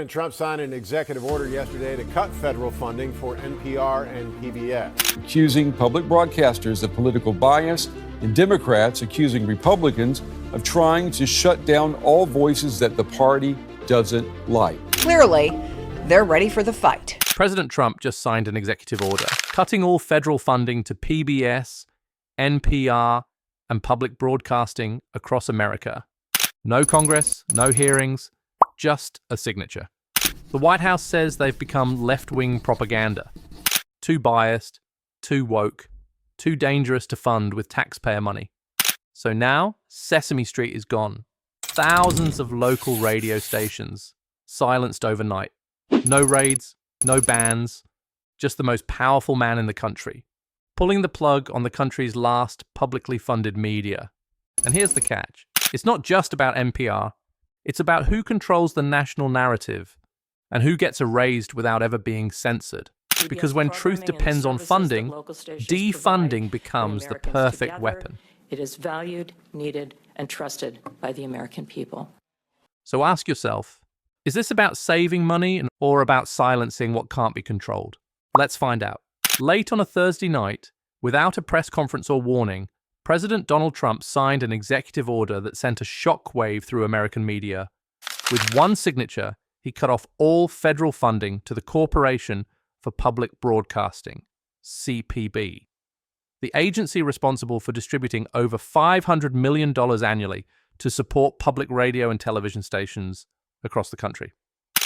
Trump signed an executive order yesterday to cut federal funding for NPR and PBS. Accusing public broadcasters of political bias, and Democrats accusing Republicans of trying to shut down all voices that the party doesn't like. Clearly, they're ready for the fight. President Trump just signed an executive order cutting all federal funding to PBS, NPR, and public broadcasting across America. No Congress, no hearings, just a signature. The White House says they've become left-wing propaganda. Too biased, too woke, too dangerous to fund with taxpayer money. So now, Sesame Street is gone. Thousands of local radio stations silenced overnight. No raids, no bans, just the most powerful man in the country, pulling the plug on the country's last publicly funded media. And here's the catch. It's not just about NPR. It's about who controls the national narrative and who gets erased without ever being censored. Because when truth depends on funding, defunding becomes the perfect weapon. It is valued, needed, and trusted by the American people. So ask yourself, is this about saving money or about silencing what can't be controlled? Let's find out. Late on a Thursday night, without a press conference or warning, President Donald Trump signed an executive order that sent a shockwave through American media. With one signature, he cut off all federal funding to the Corporation for Public Broadcasting, CPB, the agency responsible for distributing over $500 million annually to support public radio and television stations across the country.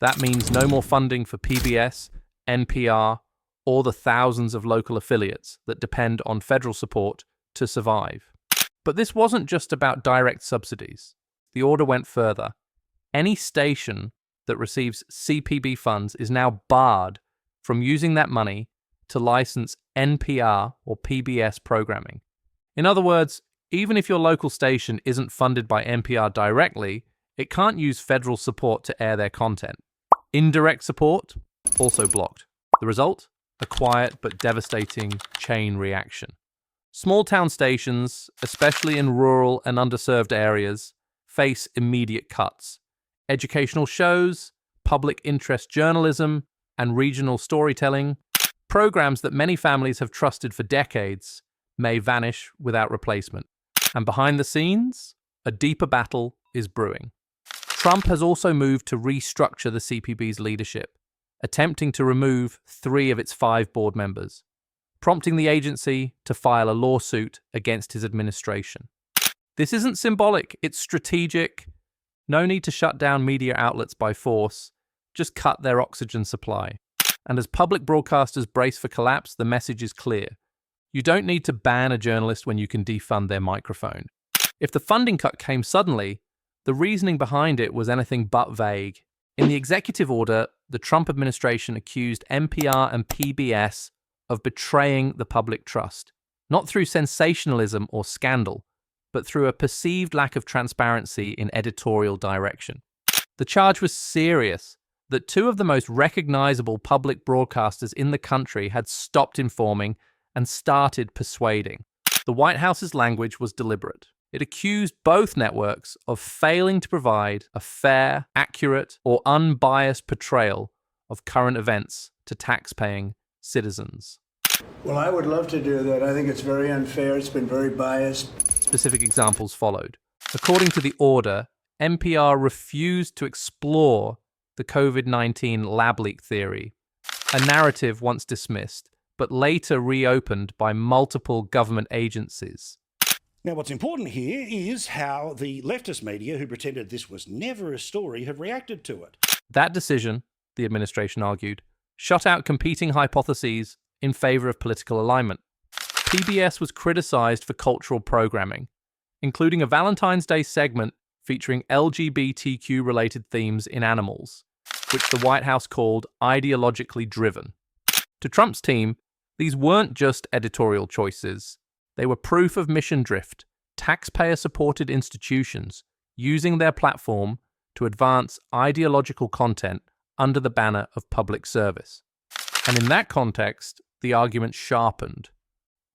That means no more funding for PBS, NPR, or the thousands of local affiliates that depend on federal support to survive. But this wasn't just about direct subsidies. The order went further. Any station that receives CPB funds is now barred from using that money to license NPR or PBS programming. In other words, even if your local station isn't funded by NPR directly, it can't use federal support to air their content. Indirect support, also blocked. The result? A quiet but devastating chain reaction. Small town stations, especially in rural and underserved areas, face immediate cuts. Educational shows, public interest journalism, and regional storytelling, programs that many families have trusted for decades, may vanish without replacement. And behind the scenes, a deeper battle is brewing. Trump has also moved to restructure the CPB's leadership, attempting to remove 3 of its 5 board members, prompting the agency to file a lawsuit against his administration. This isn't symbolic, it's strategic. No need to shut down media outlets by force, just cut their oxygen supply. And as public broadcasters brace for collapse, the message is clear. You don't need to ban a journalist when you can defund their microphone. If the funding cut came suddenly, the reasoning behind it was anything but vague. In the executive order, the Trump administration accused NPR and PBS of betraying the public trust, not through sensationalism or scandal, but through a perceived lack of transparency in editorial direction. The charge was serious, that 2 of the most recognizable public broadcasters in the country had stopped informing and started persuading. The White House's language was deliberate. It accused both networks of failing to provide a fair, accurate, or unbiased portrayal of current events to tax-paying citizens. Well, I would love to do that. I think it's very unfair. It's been very biased. Specific examples followed. According to the order, NPR refused to explore the COVID-19 lab leak theory, a narrative once dismissed, but later reopened by multiple government agencies. Now, what's important here is how the leftist media, who pretended this was never a story, have reacted to it. That decision, the administration argued, shut out competing hypotheses in favor of political alignment. PBS was criticized for cultural programming, including a Valentine's Day segment featuring LGBTQ-related themes in animals, which the White House called ideologically driven. To Trump's team, these weren't just editorial choices. They were proof of mission drift, taxpayer-supported institutions using their platform to advance ideological content under the banner of public service. And in that context, the argument sharpened.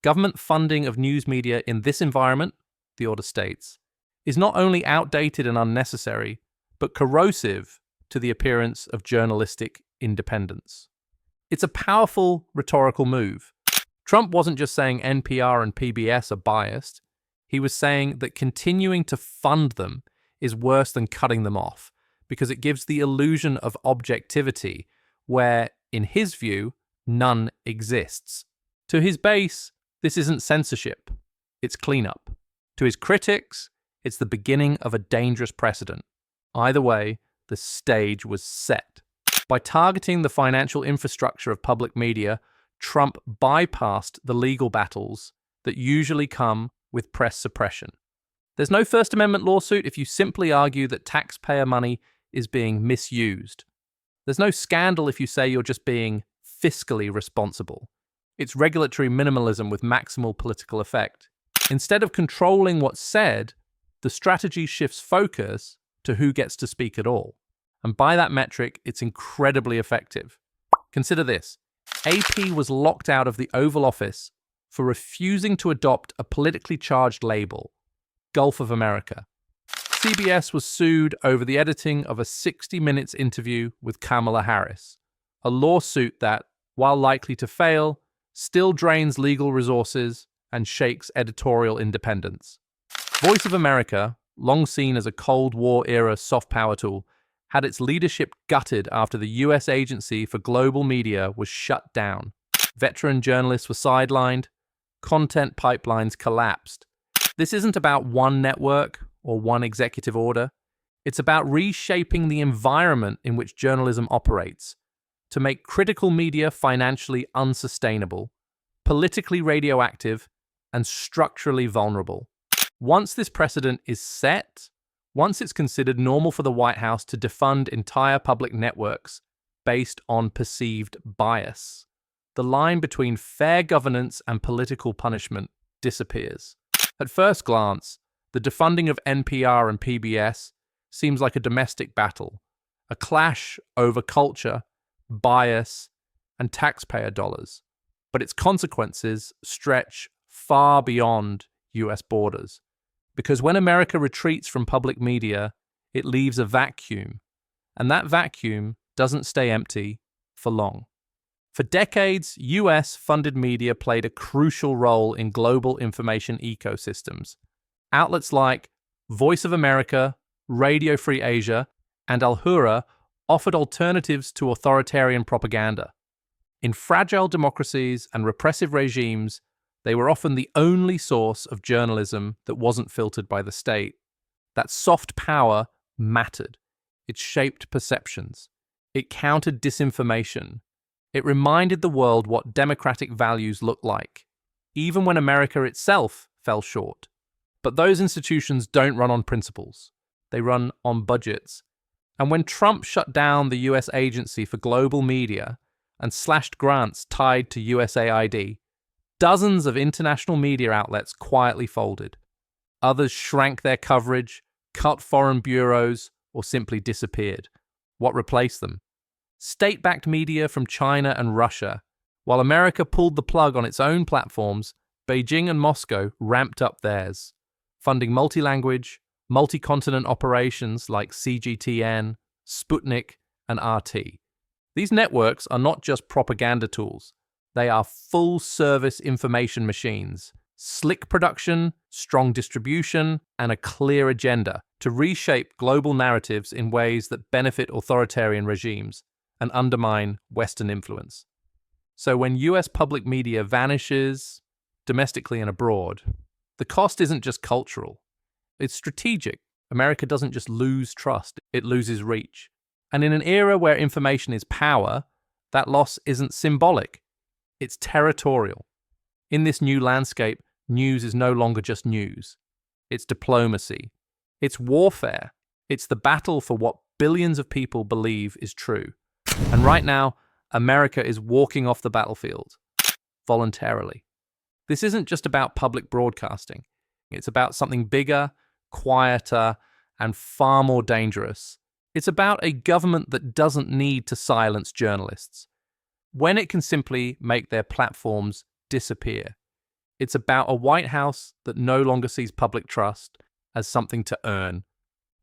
Government funding of news media in this environment, the order states, is not only outdated and unnecessary, but corrosive to the appearance of journalistic independence. It's a powerful rhetorical move. Trump wasn't just saying NPR and PBS are biased. He was saying that continuing to fund them is worse than cutting them off, because it gives the illusion of objectivity where, in his view, none exists. To his base, this isn't censorship, it's cleanup. To his critics, it's the beginning of a dangerous precedent. Either way, the stage was set. By targeting the financial infrastructure of public media, Trump bypassed the legal battles that usually come with press suppression. There's no First Amendment lawsuit if you simply argue that taxpayer money is being misused. There's no scandal if you say you're just being fiscally responsible. It's regulatory minimalism with maximal political effect. Instead of controlling what's said, the strategy shifts focus to who gets to speak at all. And by that metric, it's incredibly effective. Consider this. AP was locked out of the Oval Office for refusing to adopt a politically charged label, Gulf of America. CBS was sued over the editing of a 60 Minutes interview with Kamala Harris, a lawsuit that, while likely to fail, still drains legal resources and shakes editorial independence. Voice of America, long seen as a Cold War-era soft power tool, had its leadership gutted after the US Agency for Global Media was shut down. Veteran journalists were sidelined, content pipelines collapsed. This isn't about one network or one executive order. It's about reshaping the environment in which journalism operates to make critical media financially unsustainable, politically radioactive, and structurally vulnerable. Once this precedent is set, once it's considered normal for the White House to defund entire public networks based on perceived bias, the line between fair governance and political punishment disappears. At first glance, the defunding of NPR and PBS seems like a domestic battle, a clash over culture, bias, and taxpayer dollars. But its consequences stretch far beyond US borders. Because when America retreats from public media, it leaves a vacuum, and that vacuum doesn't stay empty for long. For decades, US-funded media played a crucial role in global information ecosystems. Outlets like Voice of America, Radio Free Asia, and Al Hurra offered alternatives to authoritarian propaganda. In fragile democracies and repressive regimes, they were often the only source of journalism that wasn't filtered by the state. That soft power mattered. It shaped perceptions. It countered disinformation. It reminded the world what democratic values look like, even when America itself fell short. But those institutions don't run on principles. They run on budgets. And when Trump shut down the US Agency for Global Media and slashed grants tied to USAID, dozens of international media outlets quietly folded. Others shrank their coverage, cut foreign bureaus, or simply disappeared. What replaced them? State-backed media from China and Russia. While America pulled the plug on its own platforms, Beijing and Moscow ramped up theirs, funding multi-language, multi-continent operations like CGTN, Sputnik, and RT. These networks are not just propaganda tools. They are full-service information machines, slick production, strong distribution, and a clear agenda to reshape global narratives in ways that benefit authoritarian regimes and undermine Western influence. So when US public media vanishes, domestically and abroad, the cost isn't just cultural. It's strategic. America doesn't just lose trust, it loses reach. And in an era where information is power, that loss isn't symbolic. It's territorial. In this new landscape, news is no longer just news. It's diplomacy. It's warfare. It's the battle for what billions of people believe is true. And right now, America is walking off the battlefield, voluntarily. This isn't just about public broadcasting. It's about something bigger, quieter, and far more dangerous. It's about a government that doesn't need to silence journalists when it can simply make their platforms disappear. It's about a White House that no longer sees public trust as something to earn,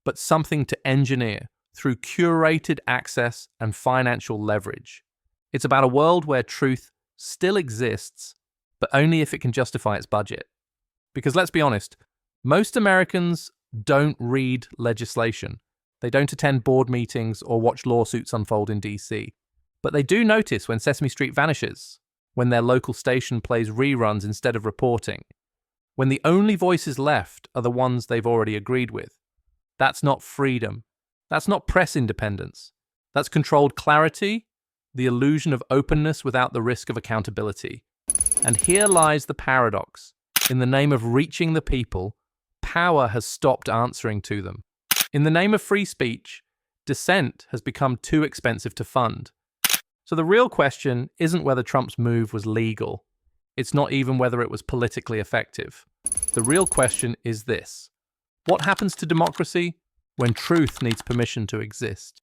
but something to engineer through curated access and financial leverage. It's about a world where truth still exists, but only if it can justify its budget. Because let's be honest, most Americans don't read legislation. They don't attend board meetings or watch lawsuits unfold in DC. But they do notice when Sesame Street vanishes, when their local station plays reruns instead of reporting, when the only voices left are the ones they've already agreed with. That's not freedom. That's not press independence. That's controlled clarity, the illusion of openness without the risk of accountability. And here lies the paradox. In the name of reaching the people, power has stopped answering to them. In the name of free speech, dissent has become too expensive to fund. So the real question isn't whether Trump's move was legal. It's not even whether it was politically effective. The real question is this: what happens to democracy when truth needs permission to exist?